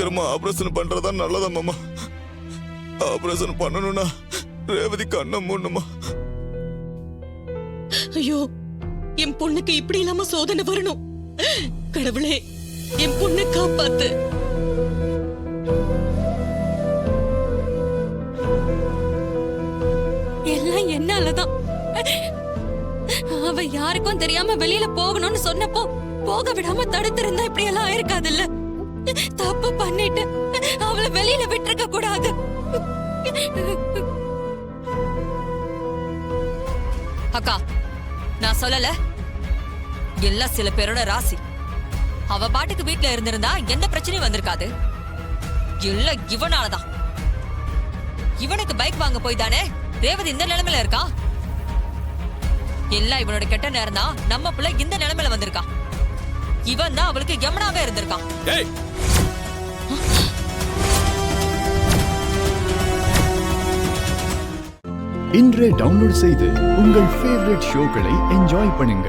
சீக்கிரமா ஆபரேஷன் பண்றதா நல்லதா மாமா. ஆபரேஷன் பண்ணணும்னா ரேவதி கண்ணை மூடணுமா? ஐயோ, என் பொண்ணுக்கு இப்படி இல்லாம சோதனை வரணும். கடவுளே, என் பொண்ணை காப்பாத்து. எல்லாம் என்னாலதான். அவ யாருக்கும் தெரியாம வெளியில போகணும்னு சொன்னப்போ போக விடாம தடுத்திருந்தா இப்படி எல்லாம் ஆயிருக்காதுல்ல. தப்பு பண்ணிட்டு அவளை வெளியில விட்டுருக்க கூடாது. அக்கா, நான் சொல்லல, எல்லாம் சில பேரோட ராசி. அவ பாட்டுக்கு வீட்டுல இருந்திருந்தா எந்த பிரச்சனையும் வந்திருக்காது. எல்லாம் இவனாலதான். இவனுக்கு பைக் வாங்க போய் தானே ரேவதி இந்த நிலைமையில இருக்கா. எல்லாம் இவனோட கெட்ட நேரம் தான் நம்ம புள்ள இந்த நிலைமையில வந்திருக்கா. இவன் தான் அவளுக்கு யமனாவே இருந்திருக்கான். இன்றே டவுன்லோட் செய்து உங்கள் ஃபேவரட் ஷோக்களை என்ஜாய் பண்ணுங்க.